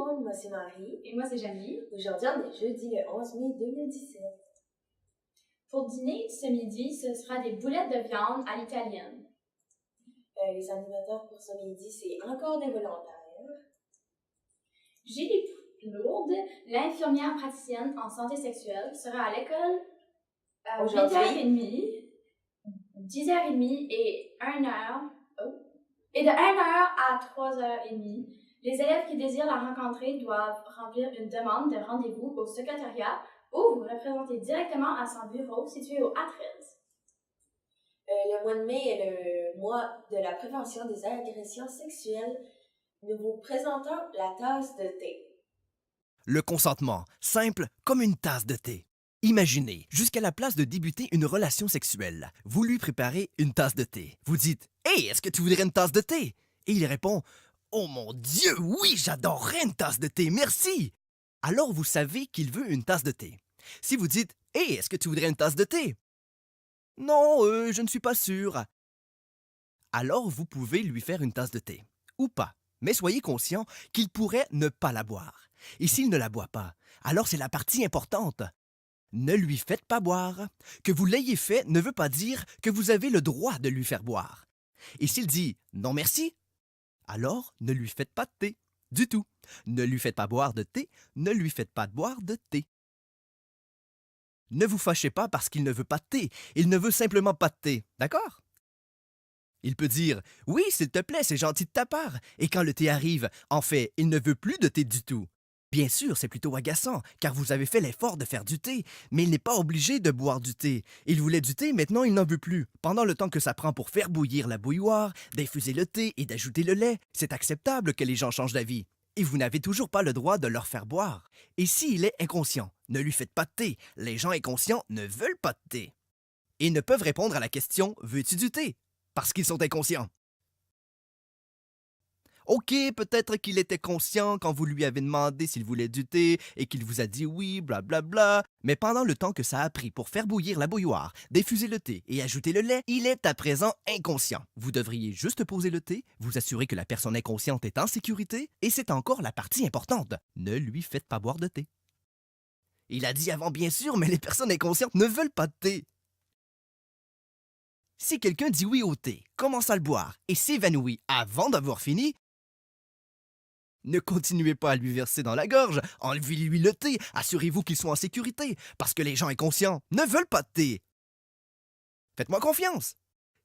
monde, moi c'est Marie. Et moi c'est Jamie. Aujourd'hui on est jeudi le 11 mai 2017. Pour dîner ce midi, ce sera des boulettes de viande à l'italienne. Les animateurs pour ce midi, c'est encore des volontaires. Julie Lourde, l'infirmière praticienne en santé sexuelle, sera à l'école à 8h30, 10h30 et 1h. Et de 1h à 3h30. Les élèves qui désirent la rencontrer doivent remplir une demande de rendez-vous au secrétariat ou vous représenter directement à son bureau situé au A13. Le mois de mai est le mois de la prévention des agressions sexuelles. Nous vous présentons la tasse de thé. Le consentement, simple comme une tasse de thé. Imaginez, jusqu'à la place de débuter une relation sexuelle, vous lui préparez une tasse de thé. Vous dites « Hey, est-ce que tu voudrais une tasse de thé? » Et il répond « Oh mon Dieu, oui, j'adorerais une tasse de thé, merci! » Alors vous savez qu'il veut une tasse de thé. Si vous dites « Hey, est-ce que tu voudrais une tasse de thé? » Non, je ne suis pas sûr. Alors vous pouvez lui faire une tasse de thé. Ou pas. Mais soyez conscient qu'il pourrait ne pas la boire. Et s'il ne la boit pas, alors c'est la partie importante. Ne lui faites pas boire. Que vous l'ayez fait ne veut pas dire que vous avez le droit de lui faire boire. Et s'il dit « non merci », alors ne lui faites pas de thé. Du tout. Ne lui faites pas boire de thé, ne lui faites pas boire de thé. Ne vous fâchez pas parce qu'il ne veut pas de thé. Il ne veut simplement pas de thé. D'accord? Il peut dire « Oui, s'il te plaît, c'est gentil de ta part ». Et quand le thé arrive, en fait, il ne veut plus de thé du tout. Bien sûr, c'est plutôt agaçant, car vous avez fait l'effort de faire du thé, mais il n'est pas obligé de boire du thé. Il voulait du thé, maintenant il n'en veut plus. Pendant le temps que ça prend pour faire bouillir la bouilloire, d'infuser le thé et d'ajouter le lait, c'est acceptable que les gens changent d'avis. Et vous n'avez toujours pas le droit de leur faire boire. Et s'il est inconscient, ne lui faites pas de thé. Les gens inconscients ne veulent pas de thé. Et ne peuvent répondre à la question « Veux-tu du thé? » parce qu'ils sont inconscients. OK, peut-être qu'il était conscient quand vous lui avez demandé s'il voulait du thé et qu'il vous a dit oui, blablabla, mais pendant le temps que ça a pris pour faire bouillir la bouilloire, diffuser le thé et ajouter le lait, il est à présent inconscient. Vous devriez juste poser le thé, vous assurer que la personne inconsciente est en sécurité, et c'est encore la partie importante. Ne lui faites pas boire de thé. Il a dit avant bien sûr, mais les personnes inconscientes ne veulent pas de thé. Si quelqu'un dit oui au thé, commence à le boire et s'évanouit avant d'avoir fini, ne continuez pas à lui verser dans la gorge, enlevez-lui le thé, assurez-vous qu'il soit en sécurité, parce que les gens inconscients ne veulent pas de thé. Faites-moi confiance.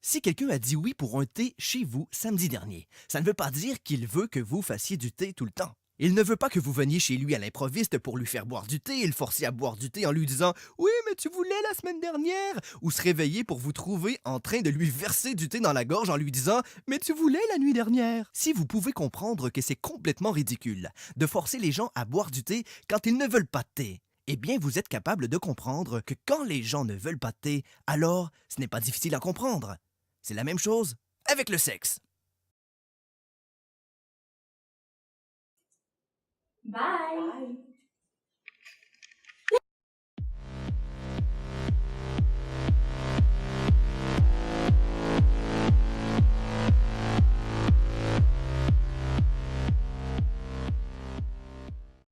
Si quelqu'un a dit oui pour un thé chez vous samedi dernier, ça ne veut pas dire qu'il veut que vous fassiez du thé tout le temps. Il ne veut pas que vous veniez chez lui à l'improviste pour lui faire boire du thé et le forcer à boire du thé en lui disant « Oui, mais tu voulais la semaine dernière » ou se réveiller pour vous trouver en train de lui verser du thé dans la gorge en lui disant « Mais tu voulais la nuit dernière ». Si vous pouvez comprendre que c'est complètement ridicule de forcer les gens à boire du thé quand ils ne veulent pas de thé, eh bien vous êtes capable de comprendre que quand les gens ne veulent pas de thé, alors ce n'est pas difficile à comprendre. C'est la même chose avec le sexe. Bye! Bye!